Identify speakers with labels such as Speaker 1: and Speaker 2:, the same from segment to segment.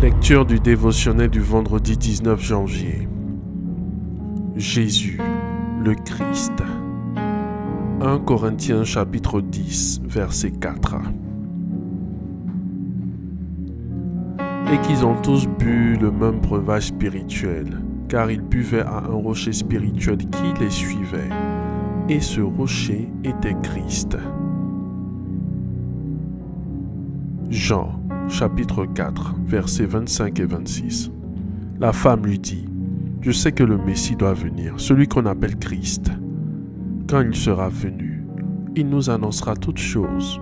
Speaker 1: Lecture du dévotionnel du vendredi 19 janvier. Jésus, le Christ. 1 Corinthiens chapitre 10, verset 4. Et qu'ils ont tous bu le même breuvage spirituel, car ils buvaient à un rocher spirituel qui les suivait, et ce rocher était Christ. Jean chapitre 4, versets 25 et 26. La femme lui dit: Je sais que le Messie doit venir, celui qu'on appelle Christ. Quand il sera venu, il nous annoncera toutes choses.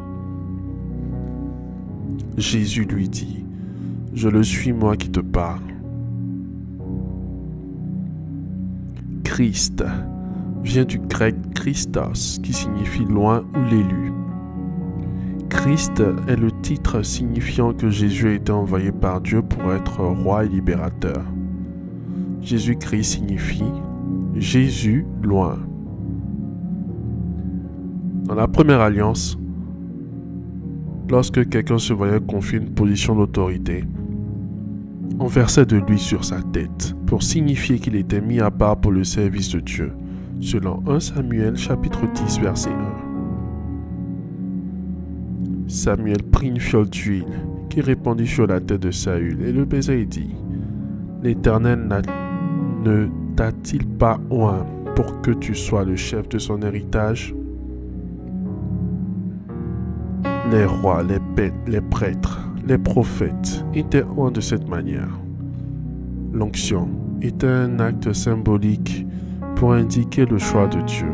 Speaker 1: Jésus lui dit: Je le suis, moi qui te parle. Christ vient du grec Christos, qui signifie loin ou l'élu. Christ est le titre signifiant que Jésus a été envoyé par Dieu pour être roi et libérateur. Jésus-Christ signifie Jésus loin. Dans la première alliance, lorsque quelqu'un se voyait confier une position d'autorité, on versait de l'huile sur sa tête pour signifier qu'il était mis à part pour le service de Dieu, selon 1 Samuel chapitre 10 verset 1. Samuel prit une fiole d'huile qui répandit sur la tête de Saül et le baisa et dit: L'Éternel ne t'a-t-il pas oint pour que tu sois le chef de son héritage? Les rois, les prêtres, les prophètes étaient oints de cette manière. L'onction était un acte symbolique pour indiquer le choix de Dieu.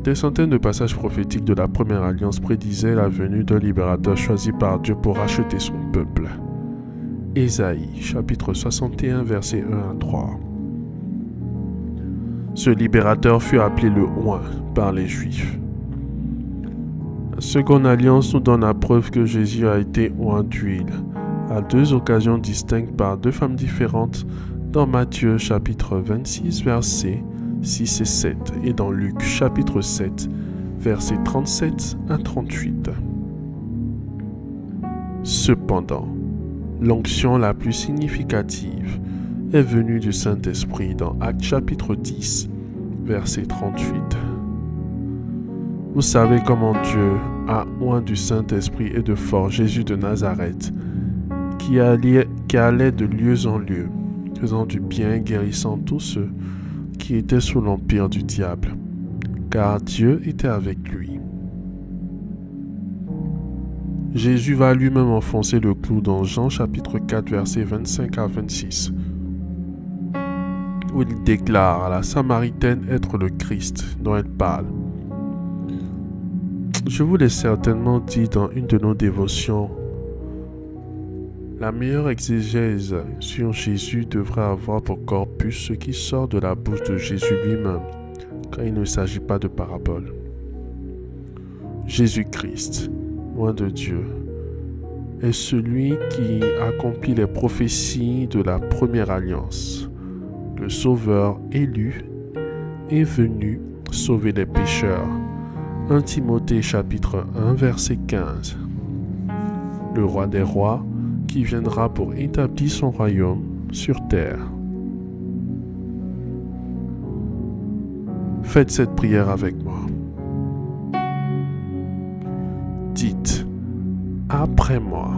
Speaker 1: Des centaines de passages prophétiques de la première alliance prédisaient la venue d'un libérateur choisi par Dieu pour racheter son peuple. Ésaïe, chapitre 61, versets 1 à 3. Ce libérateur fut appelé le Oint par les Juifs. La seconde alliance nous donne la preuve que Jésus a été oint d'huile à deux occasions distinctes par deux femmes différentes dans Matthieu, chapitre 26, versets 6 et 7, et dans Luc chapitre 7, versets 37 à 38. Cependant, l'onction la plus significative est venue du Saint-Esprit dans Actes chapitre 10, verset 38. Vous savez comment Dieu a oint du Saint-Esprit et de force Jésus de Nazareth, qui allait de lieu en lieu, faisant du bien, guérissant tous ceux qui était sous l'empire du diable, car Dieu était avec lui. Jésus va lui-même enfoncer le clou dans Jean chapitre 4 versets 25 à 26, où il déclare à la Samaritaine être le Christ dont elle parle. Je vous l'ai certainement dit dans une de nos dévotions, la meilleure exégèse sur Jésus devrait avoir pour corpus ce qui sort de la bouche de Jésus lui-même, quand il ne s'agit pas de parabole. Jésus-Christ, loin de Dieu, est celui qui accomplit les prophéties de la première alliance. Le Sauveur élu est venu sauver les pécheurs. 1 Timothée chapitre 1 verset 15. Le roi des rois qui viendra pour établir son royaume sur terre. Faites cette prière avec moi. Dites après moi: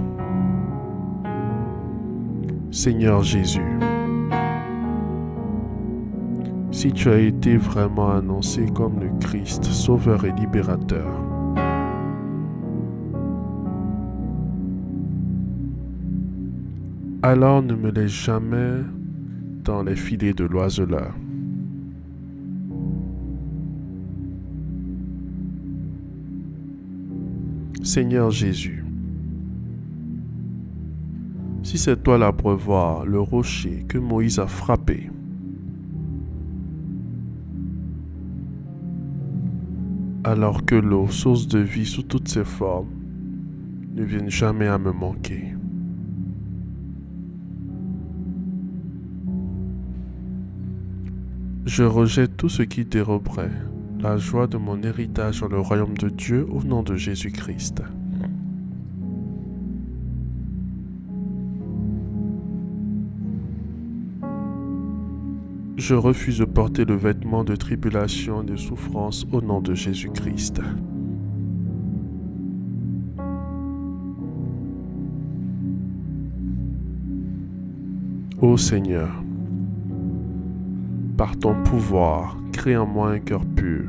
Speaker 1: Seigneur Jésus, si tu as été vraiment annoncé comme le Christ, Sauveur et Libérateur, alors ne me laisse jamais dans les filets de l'oiseleur. Seigneur Jésus, si c'est toi l'abreuvoir, le rocher que Moïse a frappé, alors que l'eau, source de vie sous toutes ses formes, ne vienne jamais à me manquer. Je rejette tout ce qui déroberait la joie de mon héritage dans le royaume de Dieu au nom de Jésus-Christ. Je refuse de porter le vêtement de tribulation et de souffrance au nom de Jésus-Christ. Ô Seigneur, par ton pouvoir, crée en moi un cœur pur.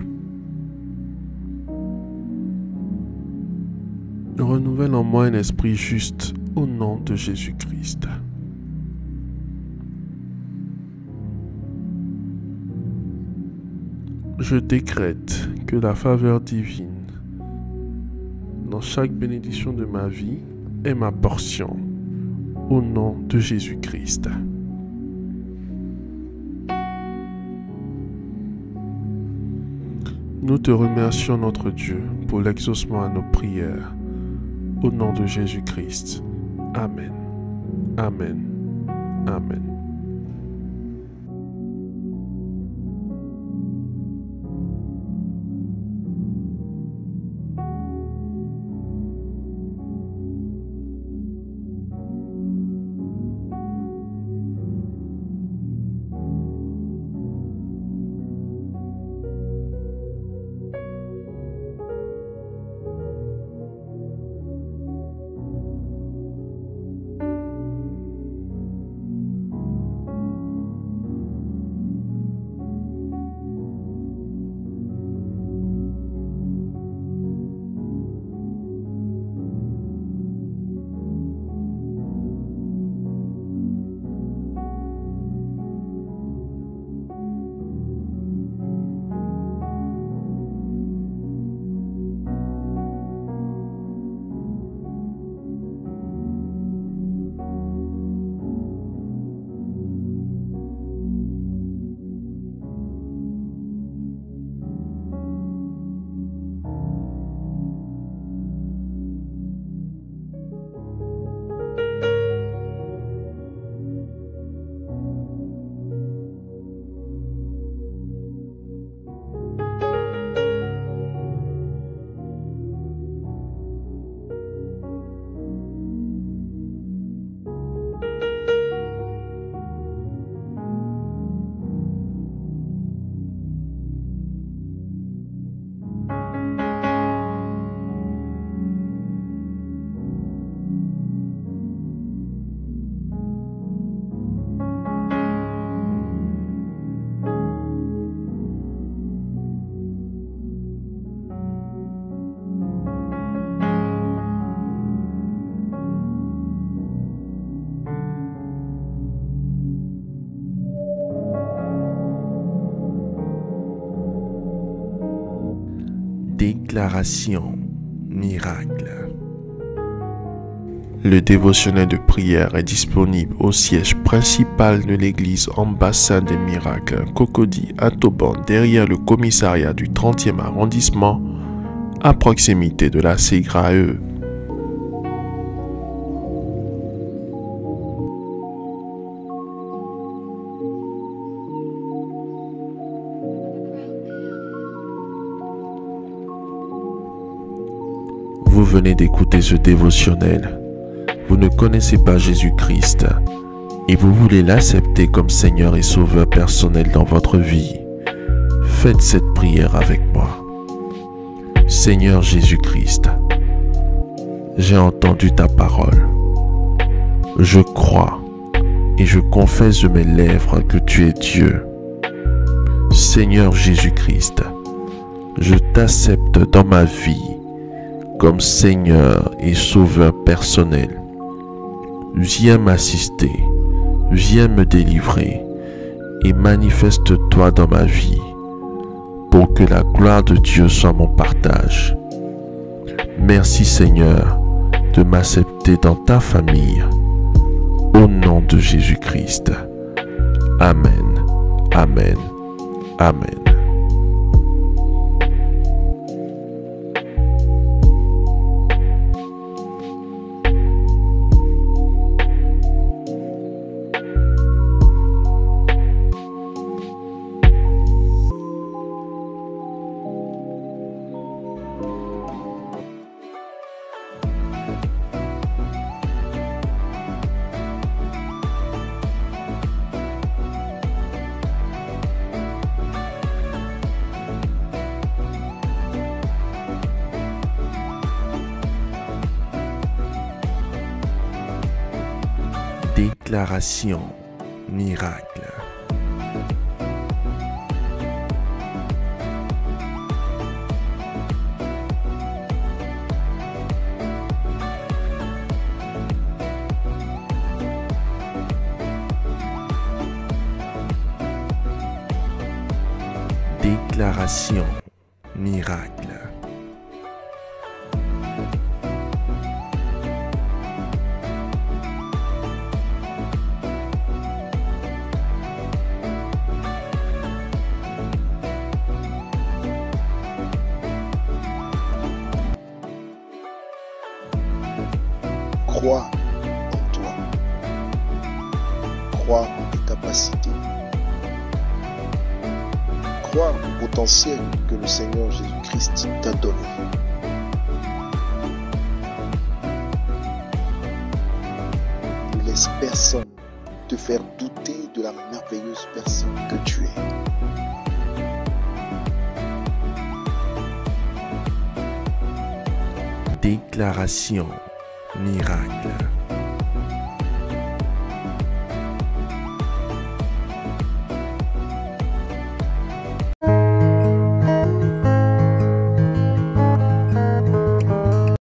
Speaker 1: Renouvelle en moi un esprit juste au nom de Jésus-Christ. Je décrète que la faveur divine dans chaque bénédiction de ma vie est ma portion au nom de Jésus-Christ. Nous te remercions, notre Dieu, pour l'exaucement à nos prières. Au nom de Jésus-Christ. Amen. Amen. Amen. Déclaration miracle. Le dévotionnel de prière est disponible au siège principal de l'église Ambassade des Miracles, Cocody à Toban, derrière le commissariat du 30e arrondissement, à proximité de la CGRAE. Vous venez d'écouter ce dévotionnel. Vous ne connaissez pas Jésus-Christ et vous voulez l'accepter comme Seigneur et Sauveur personnel dans votre vie. Faites cette prière avec moi. Seigneur Jésus-Christ, j'ai entendu ta parole. Je crois et je confesse de mes lèvres que tu es Dieu. Seigneur Jésus-Christ, je t'accepte dans ma vie comme Seigneur et Sauveur personnel. Viens m'assister, viens me délivrer et manifeste-toi dans ma vie pour que la gloire de Dieu soit mon partage. Merci Seigneur de m'accepter dans ta famille. Au nom de Jésus-Christ. Amen. Amen. Amen. Déclaration miracle. Déclaration miracle.
Speaker 2: Crois en toi. Crois en tes capacités. Crois au potentiel que le Seigneur Jésus-Christ t'a donné. Ne laisse personne te faire douter de la merveilleuse personne que tu es.
Speaker 1: Déclaration miracle.